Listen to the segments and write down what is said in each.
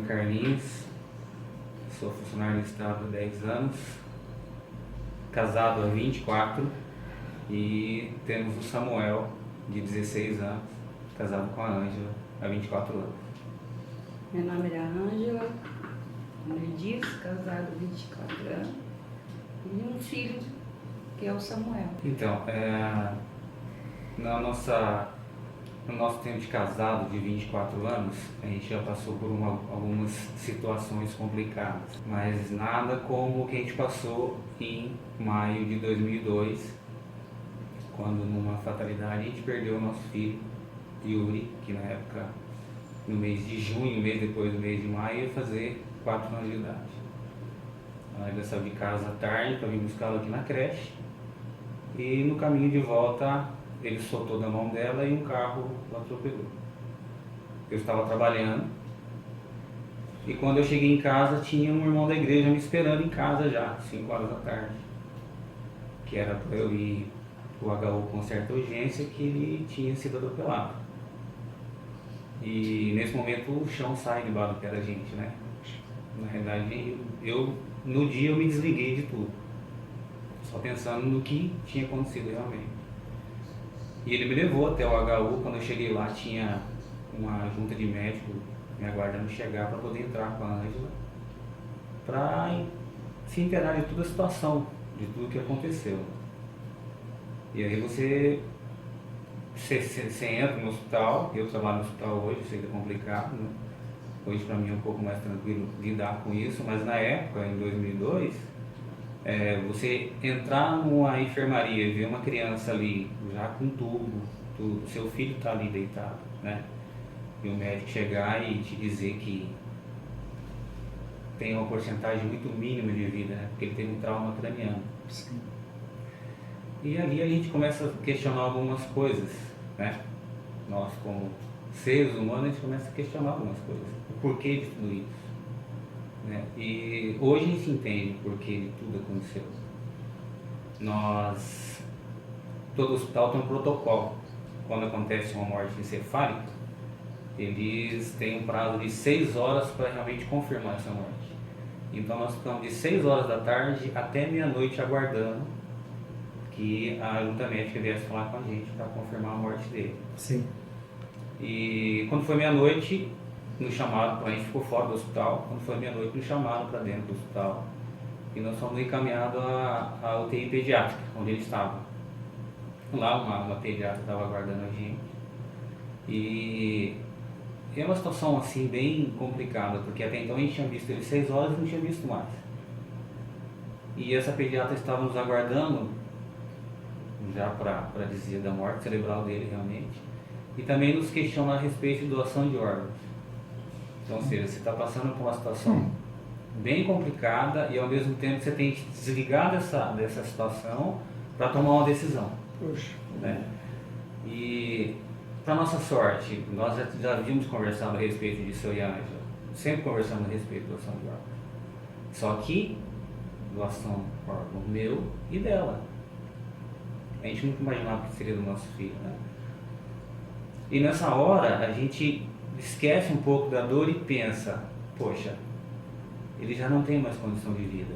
Carlinhos, sou funcionário do Estado há 10 anos, casado há 24 e temos o Samuel, de 16 anos, casado com a Ângela há 24 anos. Meu nome é Ângela, Dias, casado há 24 anos, e um filho, que é o Samuel. Então, no nosso tempo de casado de 24 anos, a gente já passou por algumas situações complicadas, mas nada como o que a gente passou em maio de 2002, quando numa fatalidade a gente perdeu o nosso filho, Yuri, que na época, no mês de junho, um mês depois do mês de maio, ia fazer 4 anos de idade. Ela saiu de casa à tarde para vir buscá-lo aqui na creche, e no caminho de volta ele soltou da mão dela e um carro o atropelou. Eu estava trabalhando e quando eu cheguei em casa tinha um irmão da igreja me esperando em casa já, 5 horas da tarde, que era para eu ir para o HU com certa urgência, que ele tinha sido atropelado. E nesse momento o chão sai debaixo do pé da gente, né? Na realidade, no dia eu me desliguei de tudo, só pensando no que tinha acontecido realmente. E ele me levou até o HU. Quando eu cheguei lá tinha uma junta de médicos me aguardando chegar para poder entrar com a Ângela, para se inteirar de toda a situação, de tudo que aconteceu. E aí você entra no hospital. Eu trabalho no hospital hoje, sei que é complicado, né? Hoje para mim é um pouco mais tranquilo lidar com isso, mas na época, em 2002, você entrar numa enfermaria e ver uma criança ali já com tubo, tudo, seu filho está ali deitado, né? E o médico chegar e te dizer que tem uma porcentagem muito mínima de vida, né? Porque ele teve um trauma craniano. Sim. E ali a gente começa a questionar algumas coisas, né? Nós, como seres humanos, a gente começa a questionar algumas coisas. O porquê de tudo isso, né? E hoje a gente entende o porquê de tudo aconteceu. Todo hospital tem um protocolo. Quando acontece uma morte encefálica, eles têm um prazo de 6 horas para realmente confirmar essa morte. Então nós ficamos de 6 horas da tarde até meia-noite aguardando que a junta médica viesse falar com a gente para confirmar a morte dele. Sim. E quando foi meia-noite, nos chamaram, a gente ficou fora do hospital. Quando foi meia-noite, nos chamaram para dentro do hospital e nós fomos encaminhados à UTI pediátrica, onde ele estava. Lá uma pediatra estava aguardando a gente. E é uma situação assim bem complicada, porque até então a gente tinha visto ele 6 horas e não tinha visto mais. E essa pediatra estava nos aguardando já para dizer da morte cerebral dele realmente, e também nos questiona a respeito de doação de órgãos. Então, ou seja, você está passando por uma situação bem complicada e ao mesmo tempo você tem que desligar dessa situação para tomar uma decisão. Poxa. Né? E para nossa sorte, nós já havíamos conversado a respeito disso, eu e a Ângela, sempre conversamos a respeito de doação de órgãos. Só que doação de órgão meu e dela. A gente nunca imaginava que seria do nosso filho, né? E nessa hora a gente esquece um pouco da dor e pensa, poxa, ele já não tem mais condição de vida.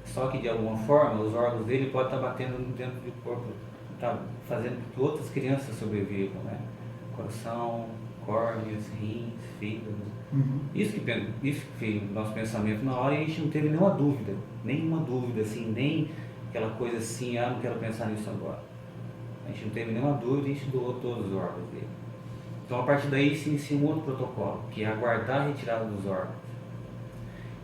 Só que de alguma forma os órgãos dele podem estar batendo dentro do corpo, tá fazendo com que outras crianças sobrevivam, né? Coração, córneas, rins, fígado. Uhum. Isso que fez o nosso pensamento na hora, e a gente não teve nenhuma dúvida assim, nem aquela coisa assim, não quero pensar nisso agora. A gente não teve nenhuma dúvida e a gente doou todos os órgãos dele. Então a partir daí se inicia um outro protocolo, que é aguardar a retirada dos órgãos.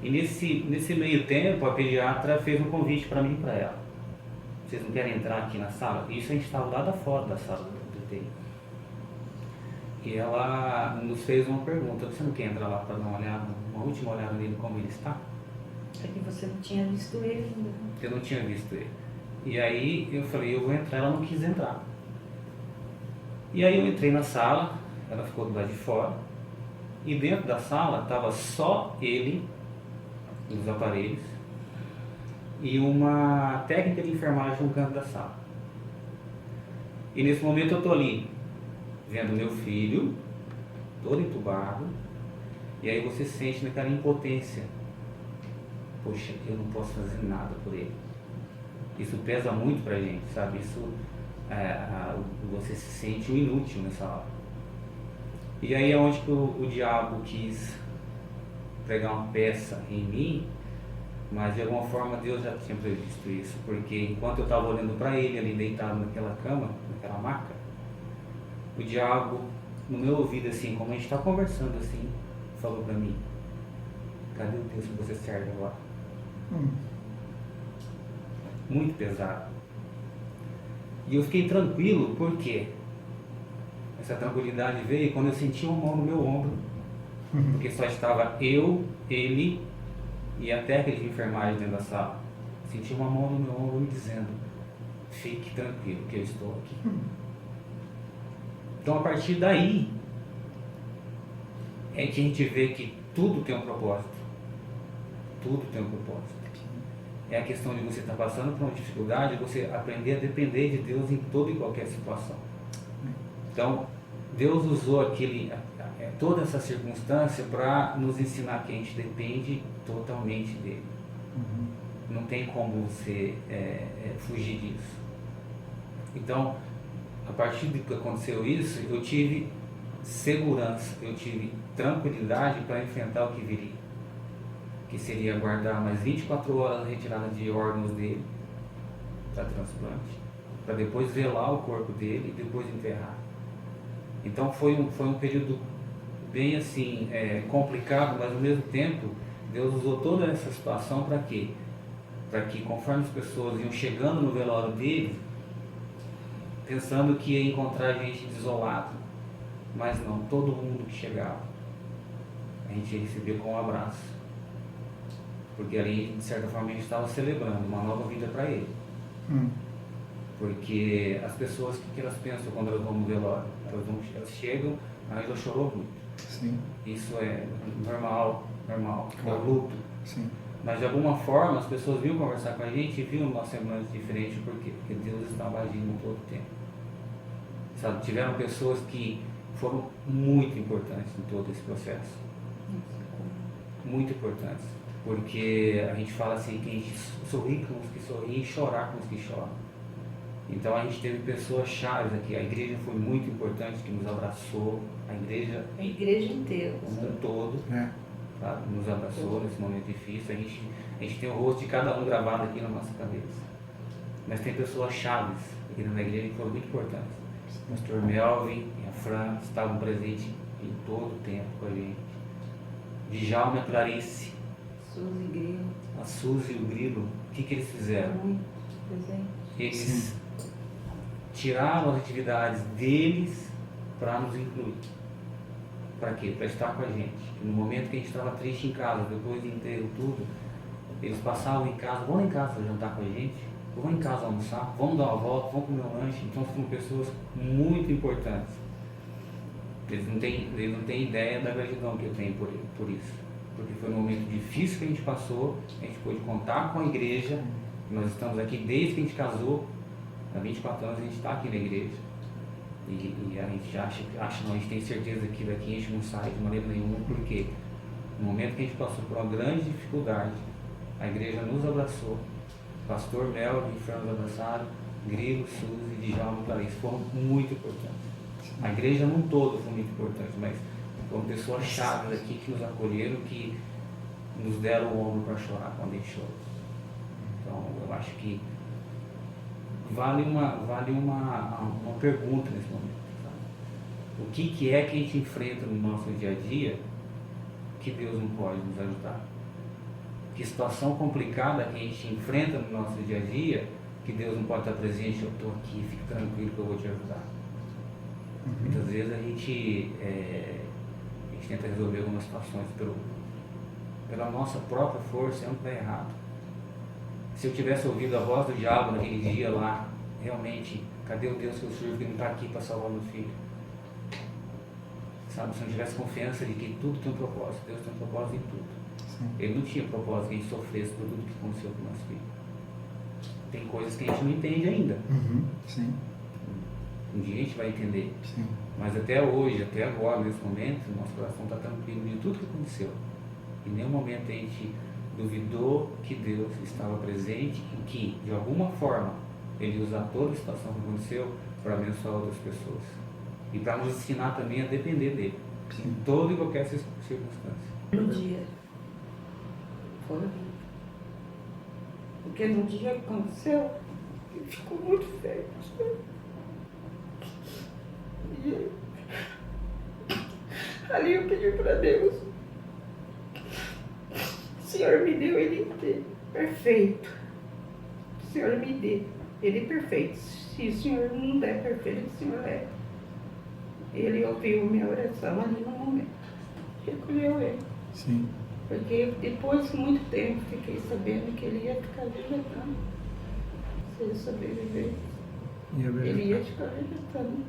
E nesse meio tempo a pediatra fez um convite para mim e para ela. Vocês não querem entrar aqui na sala? Isso a gente estava lá da fora da sala do UTI. E ela nos fez uma pergunta: você não quer entrar lá para dar uma última olhada nele como ele está? É que você não tinha visto ele ainda. Eu não tinha visto ele. E aí eu falei, eu vou entrar. Ela não quis entrar. E aí eu entrei na sala, ela ficou do lado de fora, e dentro da sala estava só ele, os aparelhos, e uma técnica de enfermagem no canto da sala. E nesse momento eu estou ali, vendo meu filho, todo entubado, E aí você se sente naquela impotência. Poxa, eu não posso fazer nada por ele. Isso pesa muito pra gente, sabe? Isso, você se sente um inútil nessa hora. E aí é onde que o diabo quis pregar uma peça em mim, mas de alguma forma Deus já tinha previsto isso, porque enquanto eu estava olhando para ele ali deitado naquela cama, naquela maca, o diabo, no meu ouvido assim, como a gente está conversando assim, falou para mim: cadê o Deus que você serve agora? Muito pesado. E eu fiquei tranquilo, porque essa tranquilidade veio quando eu senti uma mão no meu ombro, porque só estava eu, ele e a técnica de enfermagem dentro da sala. Senti uma mão no meu ombro me dizendo: fique tranquilo que eu estou aqui. Então a partir daí é que a gente vê que tudo tem um propósito. Tudo tem um propósito. É a questão de você estar passando por uma dificuldade, você aprender a depender de Deus em toda e qualquer situação. Então Deus usou toda essa circunstância para nos ensinar que a gente depende totalmente dele. Não tem como você fugir disso. Então, a partir de que aconteceu isso, eu tive segurança, eu tive tranquilidade para enfrentar o que viria, que seria aguardar mais 24 horas a retirada de órgãos dele para transplante, para depois velar o corpo dele e depois enterrar. Então foi um período bem assim, complicado, mas ao mesmo tempo Deus usou toda essa situação para quê? Para que conforme as pessoas iam chegando no velório dele, pensando que ia encontrar gente desolado, mas não, todo mundo que chegava a gente recebia com um abraço, porque ali de certa forma a gente estava celebrando uma nova vida para ele. Porque as pessoas, o que elas pensam quando elas vão no velório? Elas chegam, a Ângela chorou muito. Sim. Isso é normal, Claro. é o luto. Sim. Mas de alguma forma as pessoas vinham conversar com a gente e viam uma semblante diferente. Por quê? Porque Deus estava agindo todo o tempo. Sabe, tiveram pessoas que foram muito importantes em todo esse processo. Muito importantes. Porque a gente fala assim que a gente sorri com os que sorriem e chorar com os que choram. Então a gente teve pessoas chaves aqui. A igreja foi muito importante, que nos abraçou. A igreja inteira. como um todo, sabe, nos abraçou nesse momento difícil. A gente tem o rosto de cada um gravado aqui na nossa cabeça. Mas tem pessoas chaves aqui na igreja que foram muito importantes. O pastor Melvin e a Fran estavam presentes em todo o tempo com a gente. Djalma e a Clarice, Suzy e Grilo. a Suzy e o Grilo, o que eles fizeram? Muito presente. Eles tiraram as atividades deles para nos incluir. Para quê? Para estar com a gente. No momento que a gente estava triste em casa, depois de enterro tudo, eles passavam em casa: vão em casa jantar com a gente, vão em casa almoçar, vão dar uma volta, vão comer um lanche. Então são pessoas muito importantes. Eles não têm ideia da gratidão que eu tenho por isso. Porque foi um momento difícil que a gente passou, a gente pôde contar com a igreja. Nós estamos aqui desde que a gente casou, há 24 anos a gente está aqui na igreja. E a gente não, a gente tem certeza que daqui a gente não sai de maneira nenhuma, porque no momento que a gente passou por uma grande dificuldade, a igreja nos abraçou. Pastor Melvin e Fran nos abraçaram, Grilo, Suzy, Djalma e Clarice foram muito importantes. A igreja num todo foi muito importante, mas foram pessoas chaves aqui que nos acolheram, que nos deram o ombro para chorar quando a gente chorou. Então eu acho que vale uma pergunta nesse momento, sabe? O que é que a gente enfrenta no nosso dia a dia que Deus não pode nos ajudar? Que situação complicada que a gente enfrenta no nosso dia a dia que Deus não pode estar presente? Eu estou aqui, fique tranquilo que eu vou te ajudar. Muitas vezes a gente tenta resolver algumas situações pela nossa própria força, é um que dá errado. Se eu tivesse ouvido a voz do diabo naquele dia lá, realmente, cadê o Deus que eu sirvo que não está aqui para salvar meu filho? Sabe, se eu não tivesse confiança de que tudo tem um propósito, Deus tem um propósito em tudo. Sim. Ele não tinha propósito que a gente sofresse por tudo que aconteceu com o nosso filho. Tem coisas que a gente não entende ainda. Sim. Um dia a gente vai entender. Sim. Mas até hoje, até agora, nesse momento, nosso coração está tranquilo de tudo que aconteceu. Em nenhum momento a gente duvidou que Deus estava presente e que, de alguma forma, Ele usa toda a situação que aconteceu para abençoar outras pessoas. E para nos ensinar também a depender dEle. Sim. Em toda e qualquer circunstância. No dia. Foi horrível. Porque no dia que aconteceu, ficou muito feio. E ali eu pedi para Deus. O Senhor me deu ele perfeito. O Senhor me dê ele perfeito. Se o Senhor não der perfeito, o Senhor é. Ele ouviu minha oração ali no momento. Recolheu ele. Sim. Porque depois de muito tempo fiquei sabendo que ele ia ficar vegetando. Se ele sobreviver, ele ia ficar vegetando.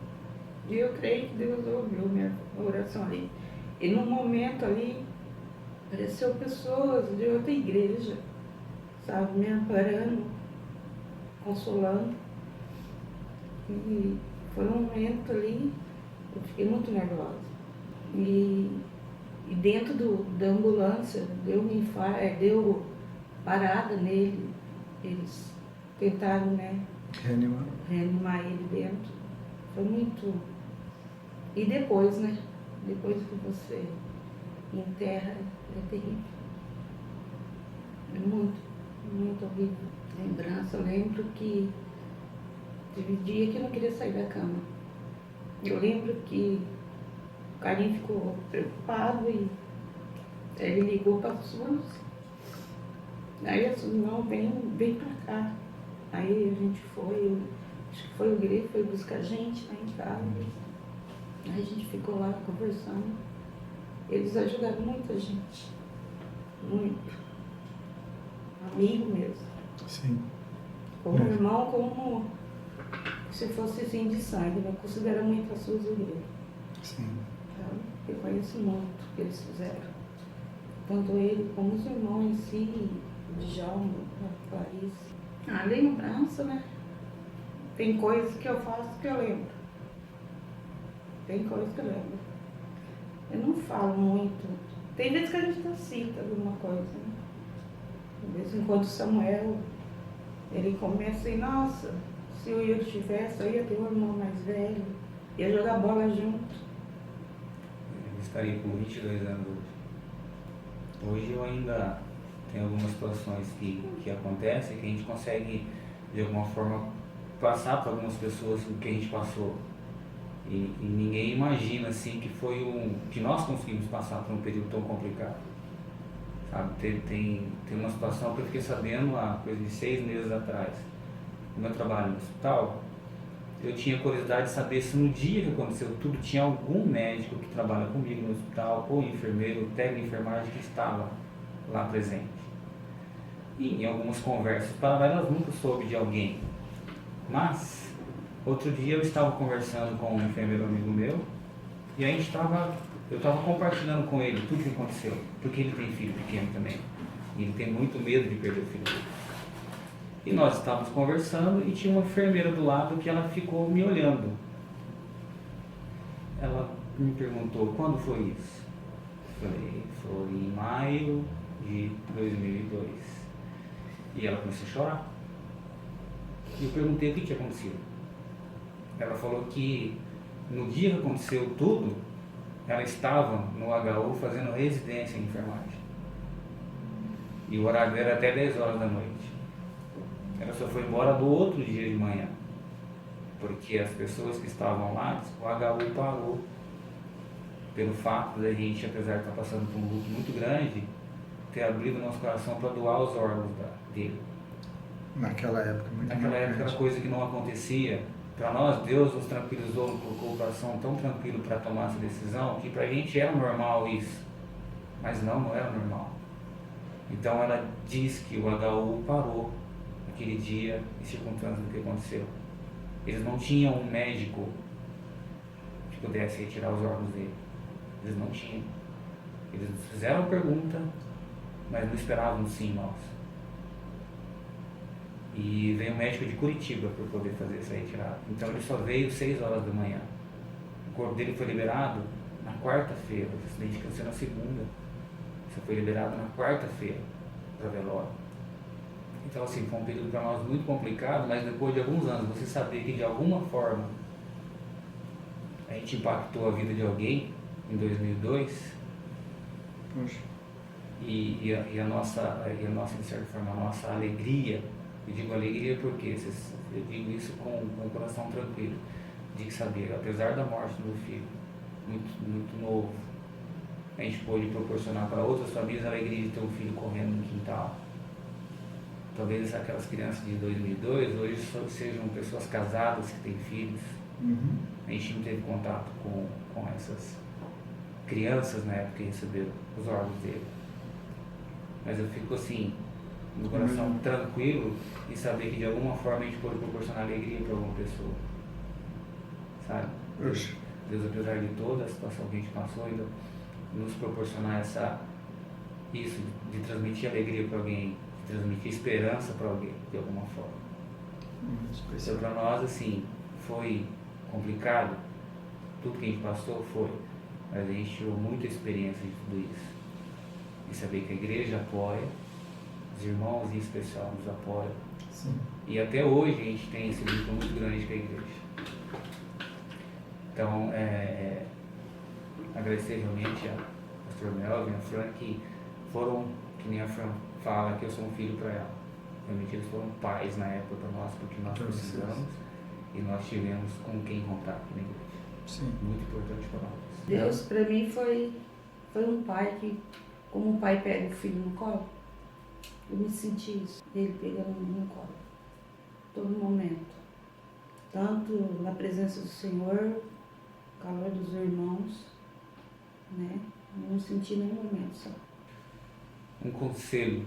E eu creio que Deus ouviu minha oração ali. E num momento ali, apareceu pessoas de outra igreja, sabe, me amparando, consolando. E foi um momento ali, eu fiquei muito nervosa. E dentro da ambulância, deu parada nele. Eles tentaram, né, reanimar ele dentro. Foi muito... E depois, né? Depois que você enterra, é terrível. É muito, muito horrível. Lembrança, eu lembro que teve dia que eu não queria sair da cama. Eu lembro que o Carinho ficou preocupado e ele ligou para a Suzy. Aí a Suzy, não, vem pra cá. Aí a gente foi, acho que foi o Grego, foi buscar a gente lá em casa. Aí a gente ficou lá conversando. Eles ajudaram muito a gente. Muito. Amigo mesmo. Sim. Como irmão, como se fosse assim de sangue. Eu considero muito a Suzy e o Grego. Sim. Eu conheço muito o que eles fizeram. Tanto ele como os irmãos em si, o Djalma, a Clarice. Lembrança, né? Tem coisas que eu faço que eu lembro. Tem coisas que eu lembro. Eu não falo muito. Tem vezes que a gente cita alguma coisa, né? De vez em quando o Samuel, ele começa assim, nossa, se o Yuri tivesse, eu ia ter um irmão mais velho, ia jogar bola junto. Eu estaria com 22 anos hoje. Hoje eu ainda tenho algumas situações que acontecem, que a gente consegue, de alguma forma, passar para algumas pessoas o que a gente passou. E ninguém imagina assim que nós conseguimos passar por um período tão complicado. Sabe? Tem uma situação que eu fiquei sabendo há coisa de 6 meses atrás. No meu trabalho no hospital, eu tinha curiosidade de saber se no dia que aconteceu tudo tinha algum médico que trabalha comigo no hospital, ou enfermeiro, ou técnico de enfermagem que estava lá presente. E em algumas conversas paralelas nunca soube de alguém. Mas outro dia eu estava conversando com um enfermeiro amigo meu e eu estava compartilhando com ele tudo o que aconteceu, porque ele tem filho pequeno também e ele tem muito medo de perder o filho dele. E nós estávamos conversando e tinha uma enfermeira do lado que ela ficou me olhando. Ela me perguntou, quando foi isso? Eu falei, foi em maio de 2002. E ela começou a chorar. E eu perguntei o que tinha acontecido. Ela falou que no dia que aconteceu tudo, ela estava no HU fazendo residência em enfermagem. E o horário dela era até 10 horas da noite. Ela só foi embora do outro dia de manhã. Porque as pessoas que estavam lá, o HU parou. Pelo fato da gente, apesar de estar passando por um luto muito grande, ter abrido nosso coração para doar os órgãos dele. Naquela época, muito Naquela época era coisa que não acontecia. Para nós, Deus nos tranquilizou, colocou o coração tão tranquilo para tomar essa decisão, que para a gente era normal isso. Mas não era normal. Então ela diz que o HU parou naquele dia em circunstâncias do que aconteceu. Eles não tinham um médico que pudesse retirar os órgãos dele. Eles não tinham. Eles fizeram a pergunta, mas não esperavam sim nós. E veio um médico de Curitiba para poder fazer essa retirada. Então ele só veio 6 horas da manhã. O corpo dele foi liberado na quarta-feira. O acidente aconteceu na segunda. Só foi liberado na quarta-feira para velório. Então assim, foi um período para nós muito complicado, mas depois de alguns anos você saber que de alguma forma a gente impactou a vida de alguém em 2002 Poxa. e a nossa, de certa forma, a nossa alegria, eu digo alegria porque eu digo isso com o coração tranquilo, de saber, apesar da morte do meu filho, muito novo, a gente pôde proporcionar para outras famílias a alegria de ter um filho correndo no quintal. Talvez aquelas crianças de 2002 hoje sejam pessoas casadas que têm filhos. Uhum. A gente não teve contato com essas crianças na época que receberam os órgãos dele. Mas eu fico assim, no coração tranquilo em saber que de alguma forma a gente pode proporcionar alegria para alguma pessoa. Sabe? Poxa. Deus, apesar de toda a situação que a gente passou, ainda nos proporcionar isso de transmitir alegria para alguém, de transmitir esperança para alguém, de alguma forma. Então, para nós, assim, foi complicado, tudo que a gente passou foi, mas a gente tirou muita experiência de tudo isso. E saber que a igreja apoia, os irmãos em especial nos apoiam. Sim. E até hoje a gente tem esse vínculo muito grande com a igreja. Então, agradecer realmente a pastor Melvin, a Fran, que foram, que nem a Fran fala, que eu sou um filho para ela. Realmente eles foram pais na época para nós, porque nós precisamos e nós tivemos com quem contar aqui na igreja. Sim. Muito importante para nós. Deus para mim foi um pai que, como um pai pega o filho no colo, eu me senti isso, ele pegando no colo, todo momento. Tanto na presença do Senhor, calor dos irmãos, né? Não senti nenhum momento só. Um conselho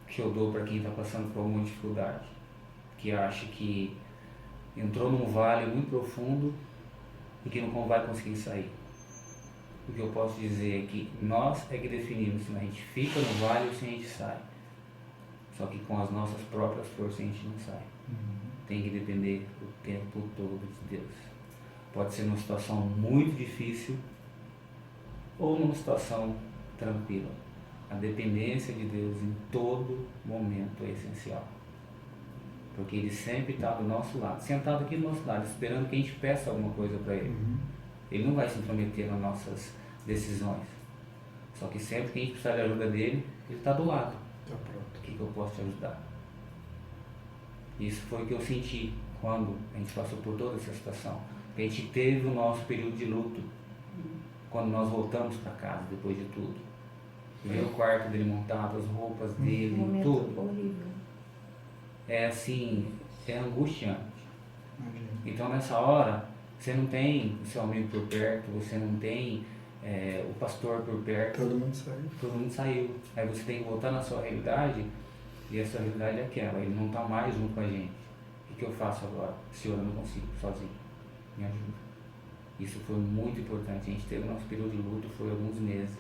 que eu dou para quem está passando por alguma dificuldade, que acha que entrou num vale muito profundo e que não vai conseguir sair. O que eu posso dizer é que nós é que definimos se a gente fica no vale ou se a gente sai. Só que com as nossas próprias forças a gente não sai. Tem que depender o tempo todo de Deus. Pode ser numa situação muito difícil ou numa situação tranquila. A dependência de Deus em todo momento é essencial. Porque Ele sempre está do nosso lado, sentado aqui do nosso lado, esperando que a gente peça alguma coisa para Ele. Ele não vai se intrometer nas nossas decisões. Só que sempre que a gente precisar de ajuda dele, Ele está do lado. Tá pronto. O que eu posso te ajudar? Isso foi o que eu senti quando a gente passou por toda essa situação. A gente teve o nosso período de luto, quando nós voltamos para casa, depois de tudo. Ver o quarto dele montado, as roupas dele, Um momento tudo. horrível. É assim, é angustiante. Imagina. Então nessa hora, você não tem o seu amigo por perto, você não tem o pastor por perto, Todo mundo saiu. todo mundo saiu. Aí você tem que voltar na sua realidade, e a sua realidade é aquela, ele não está mais junto com a gente. O que eu faço agora? Senhor, eu não consigo sozinho, me ajuda. Isso foi muito importante, a gente teve o nosso período de luto, foi alguns meses.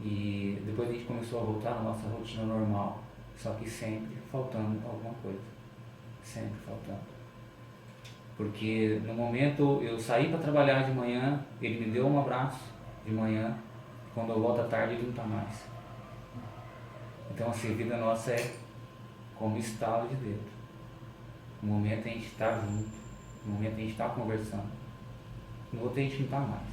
E depois a gente começou a voltar à nossa rotina normal, só que sempre faltando alguma coisa, sempre faltando. Porque no momento eu saí para trabalhar de manhã, ele me deu um abraço de manhã, quando eu volto à tarde ele não está mais. Então assim, a vida nossa é como estalo de dedo. No momento a gente está junto, no momento a gente está conversando, no outro a gente não está mais.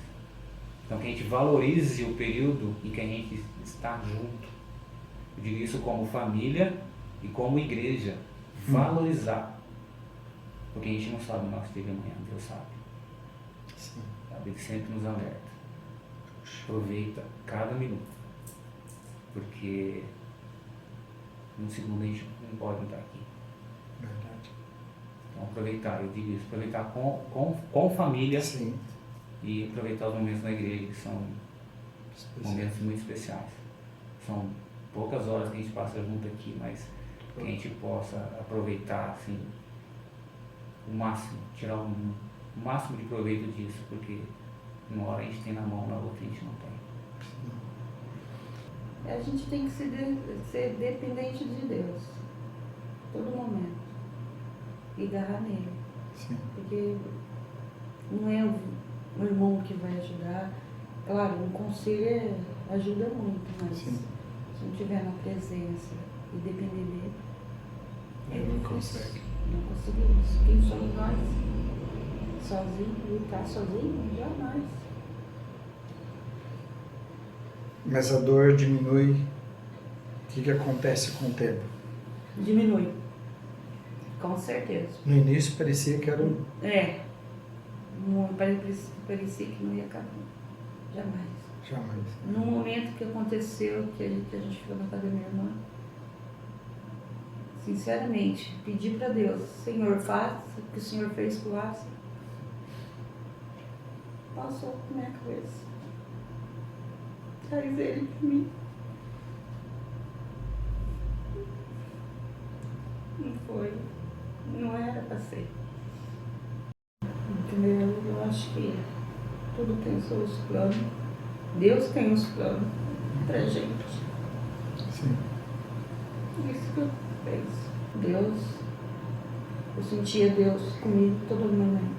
Então que a gente valorize o período em que a gente está junto. Eu digo isso como família e como igreja. Valorizar. Porque a gente não sabe o nosso dia de amanhã, Deus sabe. Sim. Sabe? Ele sempre nos alerta. Aproveita cada minuto. Porque num segundo a gente não pode estar aqui. Verdade. Então aproveitar, eu digo isso, aproveitar com família. Sim. E aproveitar os momentos na igreja, que são momentos muito especiais. São poucas horas que a gente passa junto aqui, mas que a gente possa aproveitar assim, o máximo, tirar o máximo de proveito disso, porque uma hora a gente tem na mão, na outra a gente não tem. A gente tem que ser dependente de Deus. todo momento. E agarrar nele. Sim. Porque não é o irmão que vai ajudar. Claro, um conselho ajuda muito, mas Sim. se não estiver na presença e depender dele, Ele não difícil. consegue. Não conseguimos. Quem somos nós? Sozinho, lutar sozinho? Jamais. Mas a dor diminui. O que acontece com o tempo? Diminui. Com certeza. No início parecia que era um. Parecia que não ia acabar. Jamais. Jamais. No momento que aconteceu, que a gente ficou na casa da minha irmã, sinceramente, pedi para Deus, Senhor, faça o que o Senhor fez com o Asa. Passou na minha cabeça. Traz ele para mim. Não foi. Não era para ser. Entendeu? Eu acho que tudo tem seus planos. Deus tem os planos pra gente. Sim. Isso que eu penso. Deus, eu sentia Deus comigo todo momento.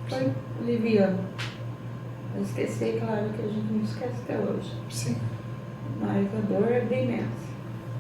Foi liviano. Eu esqueci, claro que a gente não esquece até hoje. Sim. Mas a dor é bem imensa.